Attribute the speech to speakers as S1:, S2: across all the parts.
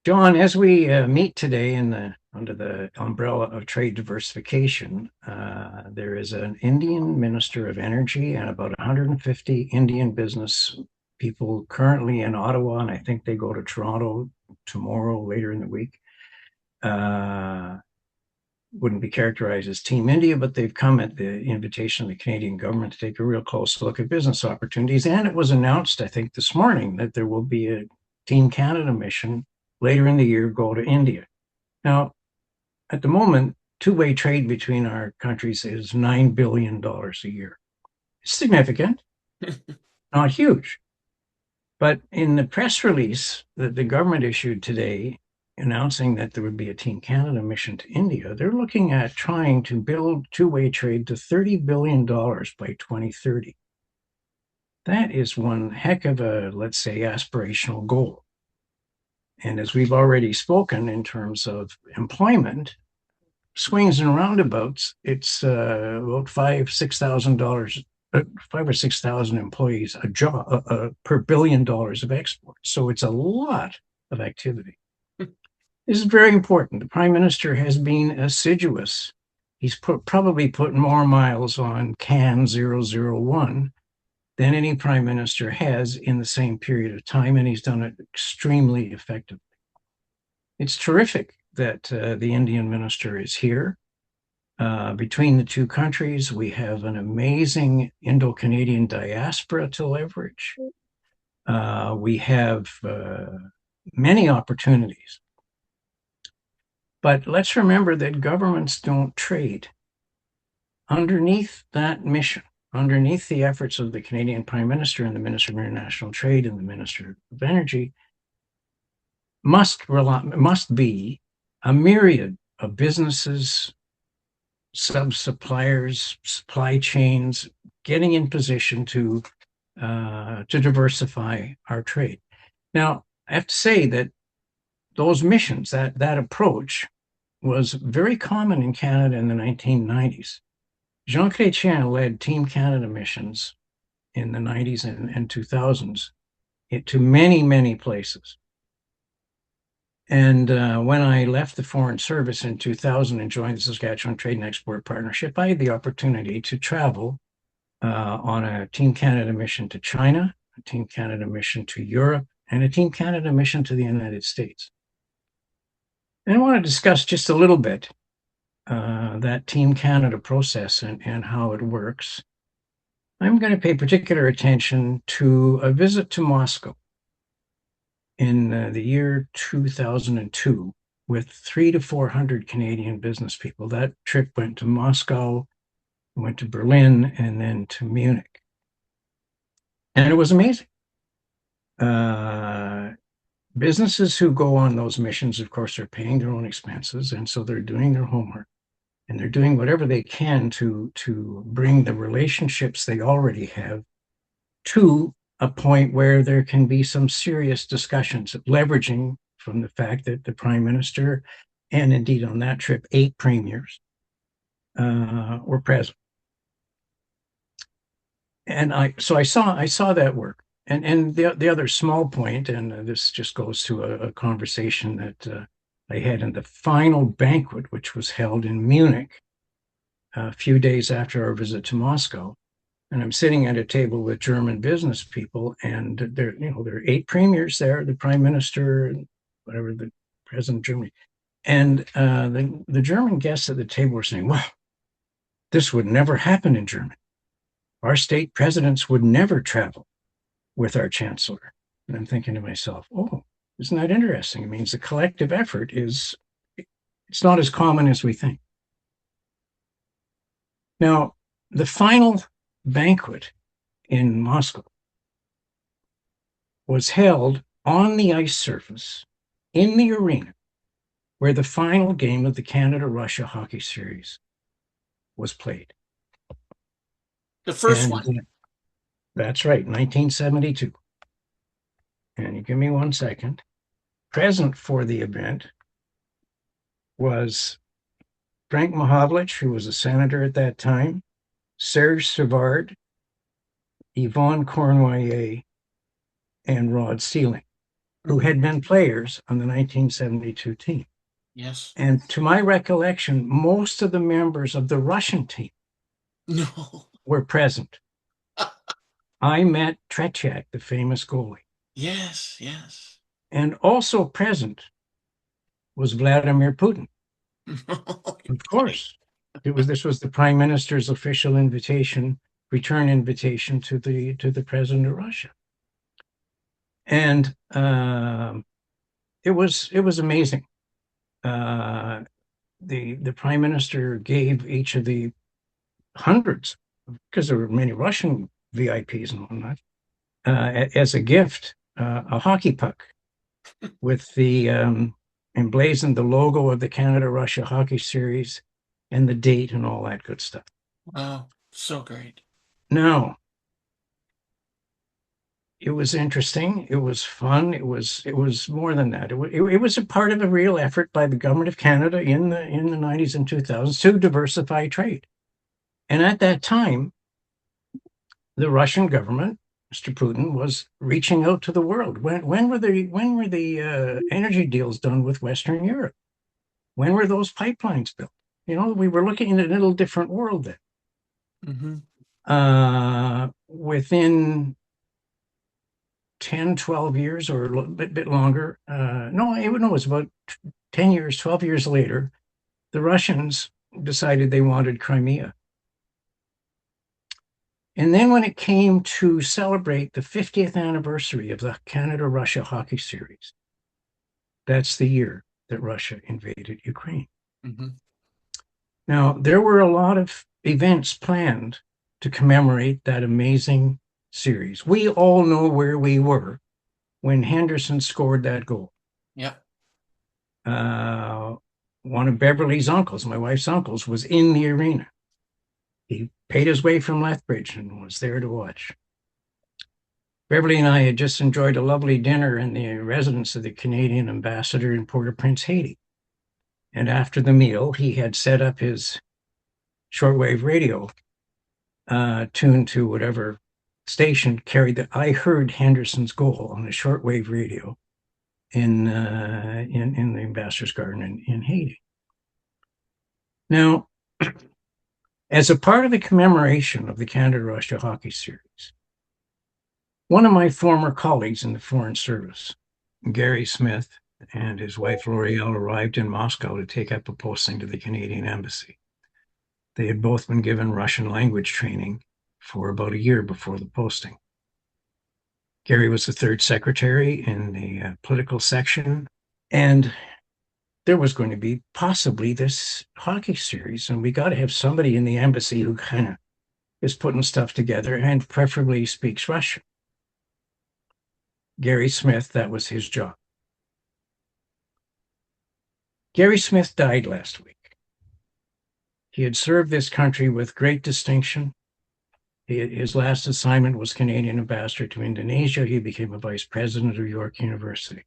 S1: John, as we meet today under the umbrella of trade diversification, there is an Indian Minister of Energy and about 150 Indian business people currently in Ottawa, and I think they go to Toronto tomorrow, later in the week. Uh, wouldn't be characterized as Team India, but they've come at the invitation of the Canadian government to take a real close look at business opportunities. And it was announced, I think, this morning that there will be a Team Canada mission later in the year go to India. Now, at the moment, two-way trade between our countries is $9 billion a year. It's significant, not huge. But in the press release that the government issued today, announcing that there would be a Team Canada mission to India, they're looking at trying to build two-way trade to $30 billion by 2030. That is one heck of a, let's say, aspirational goal. And as we've already spoken in terms of employment, swings and roundabouts, it's about $5,000, $6,000, 5 or 6,000 employees a job per $1 billion of exports. So it's a lot of activity. This is very important. The Prime Minister has been assiduous. He's probably put more miles on CAN 001 than any Prime Minister has in the same period of time, and he's done it extremely effectively. It's terrific that the Indian Minister is here. Between the two countries, we have an amazing Indo-Canadian diaspora to leverage. We have many opportunities. But let's remember that governments don't trade. Underneath that mission, underneath the efforts of the Canadian Prime Minister and the Minister of International Trade and the Minister of Energy, must be a myriad of businesses, sub-suppliers, supply chains, getting in position to diversify our trade. Now, I have to say that those missions, that approach, was very common in Canada in the 1990s. Jean Chrétien led Team Canada missions in the 90s and 2000s to many, many places. And when I left the Foreign Service in 2000 and joined the Saskatchewan Trade and Export Partnership, I had the opportunity to travel on a Team Canada mission to China, a Team Canada mission to Europe, and a Team Canada mission to the United States. And I want to discuss just a little bit that Team Canada process and how it works. I'm going to pay particular attention to a visit to Moscow in the year 2002 with 300 to 400 Canadian business people. That trip went to Moscow, went to Berlin, and then to Munich. And it was amazing. Businesses who go on those missions, of course, are paying their own expenses, and so they're doing their homework, and they're doing whatever they can to bring the relationships they already have to a point where there can be some serious discussions, leveraging from the fact that the Prime Minister, and indeed on that trip, 8 premiers were present. And I saw that work. And the other small point, and this just goes to a conversation that I had in the final banquet, which was held in Munich a few days after our visit to Moscow. And I'm sitting at a table with German business people, and there are 8 premiers there, the Prime Minister, whatever, the President of Germany. And the German guests at the table were saying, well, this would never happen in Germany. Our state presidents would never travel with our chancellor. And I'm thinking to myself, oh, isn't that interesting? It means the collective effort it's not as common as we think. Now, the final banquet in Moscow was held on the ice surface in the arena where the final game of the Canada-Russia hockey series was played.
S2: The first
S1: And
S2: one.
S1: that's right, 1972. And you give me 1 second. Present for the event was Frank Mahovlich, who was a senator at that time, Serge Savard, Yvonne Cornoyer, and Rod Sealing. who
S2: Mhm.
S1: had been players on the 1972 team.
S2: Yes.
S1: And to my recollection, most of the members of the Russian team
S2: No.
S1: were present. I met Tretiak, the famous goalie,
S2: Yes. Yes.
S1: and also present was Vladimir Putin.
S2: No, you're
S1: Of
S2: kidding.
S1: course, this was the prime minister's official invitation, return invitation to the president of Russia, and it was amazing. Uh, the prime minister gave each of the hundreds, because there were many Russian VIPs and whatnot, as a gift, a hockey puck with the emblazoned the logo of the Canada-Russia hockey series and the date and all that good stuff.
S2: Wow. So great.
S1: Now, it was interesting. It was fun. It was more than that. It was a part of a real effort by the government of Canada in the 90s and 2000s to diversify trade. And at that time, the Russian government, Mr. Putin, was reaching out to the world. When were the energy deals done with Western Europe? When were those pipelines built? We were looking at a little different world then.
S2: Hmm.
S1: Within 10, 12 years or a little bit longer, no, it was about 10 years, 12 years later, the Russians decided they wanted Crimea. And then when it came to celebrate the 50th anniversary of the Canada-Russia hockey series, that's the year that Russia invaded Ukraine.
S2: Hmm.
S1: Now, there were a lot of events planned to commemorate that amazing series. We all know where we were when Henderson scored that goal.
S2: Yeah.
S1: Uh, One of Beverly's uncles, my wife's uncles, was in the arena. He paid his way from Lethbridge and was there to watch. Beverly and I had just enjoyed a lovely dinner in the residence of the Canadian ambassador in Port-au-Prince, Haiti. And after the meal, he had set up his shortwave radio, tuned to whatever station carried the. I heard Henderson's goal on the shortwave radio in the ambassador's garden in Haiti. Now, as a part of the commemoration of the Canada-Russia hockey series, one of my former colleagues in the Foreign Service, Gary Smith, and his wife L'Oreal arrived in Moscow to take up a posting to the Canadian embassy. They had both been given Russian language training for about a year before the posting. Gary was the third secretary in the political section, and there was going to be possibly this hockey series, and we got to have somebody in the embassy who kind of is putting stuff together and preferably speaks Russian. Gary Smith, that was his job. Gary Smith died last week. He had served this country with great distinction. His last assignment was Canadian ambassador to Indonesia. He became a vice president of York University.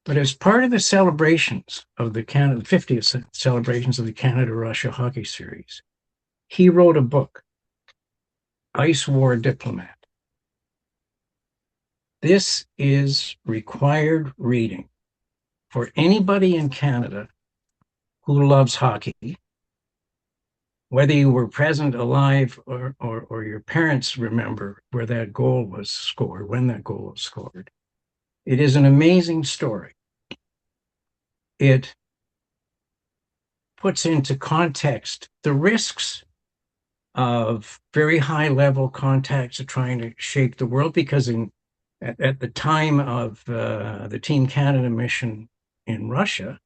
S1: But as part of the celebrations of the 50th celebrations of the Canada-Russia hockey series, he wrote a book, Ice War Diplomat. This is required reading for anybody in Canada who loves hockey, whether you were present, alive, or your parents remember where that goal was scored, when that goal was scored. It is an amazing story. It puts into context the risks of very high level contacts of trying to shape the world, because at the time of the Team Canada mission in Russia,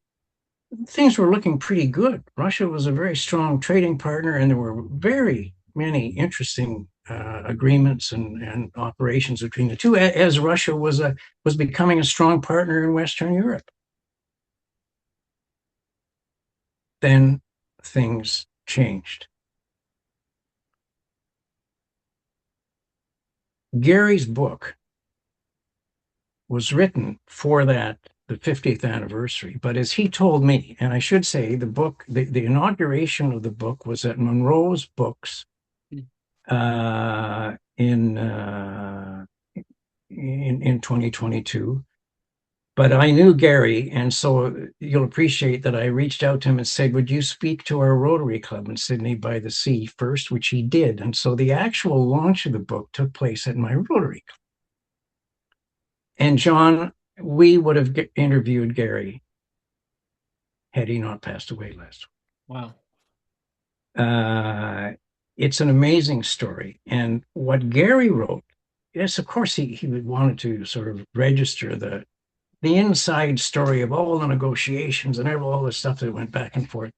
S1: things were looking pretty good. Russia was a very strong trading partner, and there were very many interesting agreements and operations between the two, as Russia was becoming a strong partner in Western Europe. Then things changed. Gary's book was written for the 50th anniversary. But as he told me, and I should say the inauguration of the book was at Monroe's Books in in 2022. But I knew Gary, and so you'll appreciate that I reached out to him and said, would you speak to our Rotary Club in Sydney by the Sea first, which he did. And so the actual launch of the book took place at my Rotary Club. And John, we would have interviewed Gary had he not passed away last
S2: Wow.
S1: week. It's an amazing story. And what Gary wrote, yes, of course, he wanted to sort of register the inside story of all the negotiations and all the stuff that went back and forth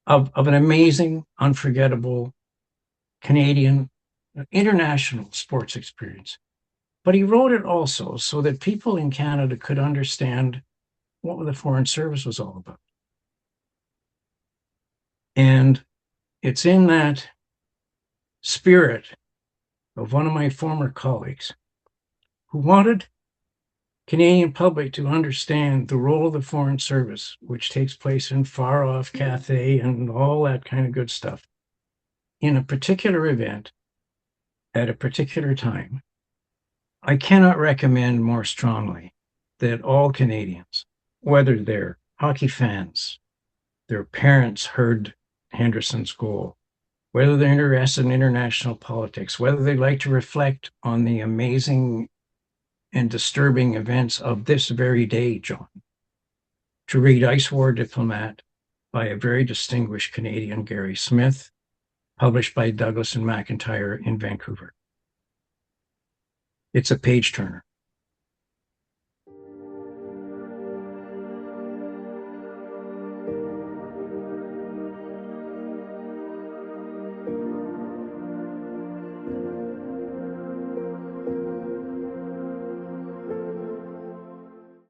S1: of an amazing, unforgettable Canadian international sports experience. But he wrote it also so that people in Canada could understand what the Foreign Service was all about. And it's in that spirit of one of my former colleagues who wanted Canadian public to understand the role of the Foreign Service, which takes place in far off Cathay and all that kind of good stuff, in a particular event at a particular time. I cannot recommend more strongly that all Canadians, whether they're hockey fans, their parents heard Henderson's goal, whether they're interested in international politics, whether they like to reflect on the amazing and disturbing events of this very day, John, to read Ice War Diplomat by a very distinguished Canadian, Gary Smith, published by Douglas and McIntyre in Vancouver. It's a page turner.